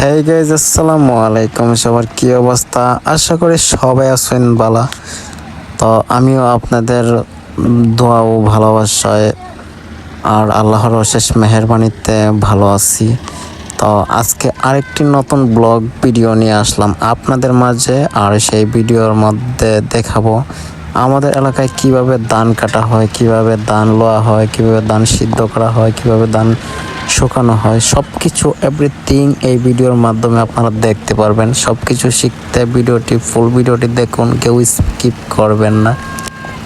Hey guys, আসসালামু আলাইকুম। সবার কি অবস্থা? আশা করি সবাই আছেন ভালো। তো আমিও আপনাদের দোয়া ও ভালোবাসায় আর আল্লাহর অশেষ মেহেরবানিতে ভালো আছি। তো আজকে আরেকটি নতুন ব্লগ ভিডিও নিয়ে আসলাম আপনাদের মাঝে। আর সেই ভিডিওর মধ্যে দেখাবো আমাদের এলাকায় কিভাবে ধান কাটা হয়, কিভাবে ধান লোয়া হয়, কিভাবে ধান সিদ্ধ করা হয়, কিভাবে ধান শুকানো হয়, সব কিছু এভরিথিং এই ভিডিওর মাধ্যমে আপনারা দেখতে পারবেন। সব কিছু শিখতে ফুল ভিডিওটি দেখুন, কেউ স্কিপ করবেন না।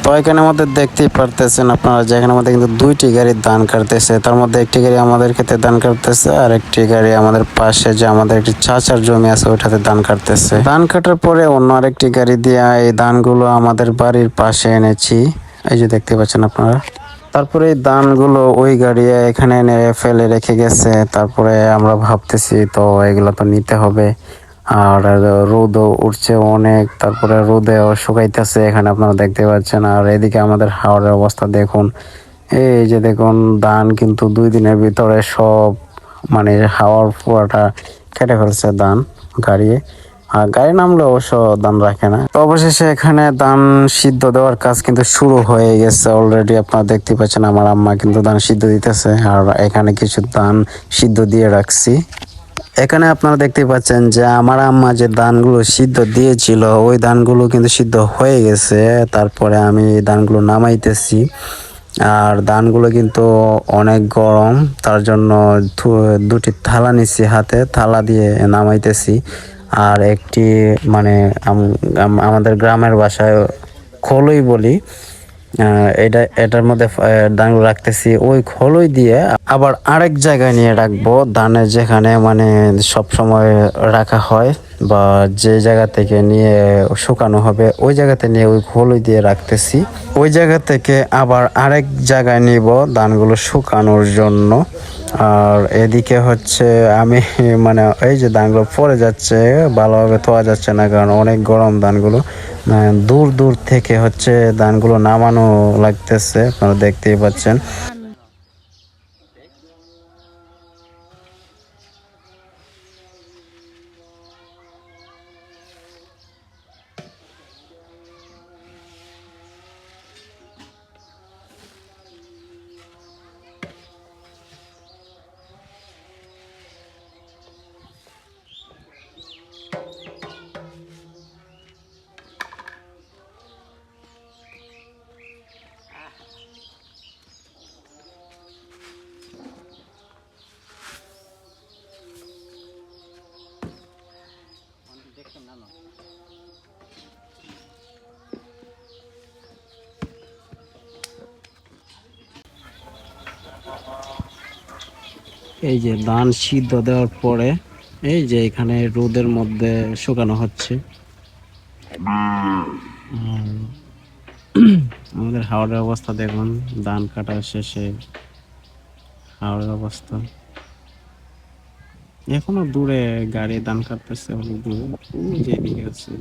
তো এখানে আমাদের দেখতেই পারতেছেন আপনারা যে এখানে আমাদের কিন্তু দুইটি গাড়ি ধান কাটতেছে। তার মধ্যে একটি গাড়ি আমাদের ক্ষেতে ধান কাটতেছে আর একটি গাড়ি আমাদের পাশে যে আমাদের একটি চাচার জমি আছে ওইটাতে ধান কাটতেছে। ধান কাটার পরে অন্য আরেকটি গাড়ি দিয়ে এই ধানগুলো আমাদের বাড়ির পাশে এনেছি, এই যে দেখতে পাচ্ছেন আপনারা। তারপরে এই ধানগুলো ওই গাড়ি এখানে এনে ফেলে রেখে গেছে। তারপরে আমরা ভাবতেছি তো এগুলো তো নিতে হবে। আর রোদও উঠছে অনেক, তারপরে রোদেও শুকাইতেছে এখানে আপনারা দেখতে পাচ্ছেন। আর এদিকে আমাদের হাওরের অবস্থা দেখুন, এই যে দেখুন ধান কিন্তু 2 দিনের ভিতরে সব মানে হাওয়ার পুরাটা কেটে ফেলছে ধান গাড়ি। আর গাড়ি নামলে অবশ্য ধান রাখে না। তো অবশেষে এখানে ধান সিদ্ধ দেওয়ার কাজ কিন্তু শুরু হয়ে গেছে অলরেডি। আপনারা দেখতে পাচ্ছেন আমার আম্মা কিন্তু ধান সিদ্ধ দিতেছে, আর এখানে কিছু ধান সিদ্ধ দিয়ে রাখছি। এখানে আপনারা দেখতে পাচ্ছেন যে আমার আম্মা যে ধানগুলো সিদ্ধ দিয়েছিল ওই ধানগুলো কিন্তু সিদ্ধ হয়ে গেছে। তারপরে আমি এই ধানগুলো নামাইতেছি। আর ধানগুলো কিন্তু অনেক গরম, তার জন্য দুটি থালা নিচ্ছি হাতে, থালা দিয়ে নামাইতেছি। আর একটি মানে আমাদের গ্রামের ভাষায় খোলই বলি, এটার মধ্যে ধানগুলো রাখতেছি। ওই খোলই দিয়ে আবার আরেক জায়গায় নিয়ে রাখবো ধানের, যেখানে মানে সব সময় রাখা হয় বা যে জায়গা থেকে নিয়ে শুকানো হবে ওই জায়গাতে নিয়ে ওই খোলই দিয়ে রাখতেছি। ওই জায়গা থেকে আবার আরেক জায়গায় নিব ধানগুলো শুকানোর জন্য। আর এদিকে হচ্ছে আমি মানে এই যে ধানগুলো পড়ে যাচ্ছে, ভালোভাবে ধোয়া যাচ্ছে না কারণ অনেক গরম ধানগুলো। দূর দূর থেকে হচ্ছে ধানগুলো নামানো লাগতেছে, আপনারা দেখতেই পাচ্ছেন। এই যে ধান সিদ্ধ দেওয়ার পরে এই যে এখানে রোদের মধ্যে শুকানো হচ্ছে। আমাদের হাওড়ের অবস্থা দেখুন, ধান কাটা শেষে হাওড়ের অবস্থা। এখনো দূরে গাড়ি ধান কাটতেছে, অনেক দূরে, ওই যে এদিকে আছে।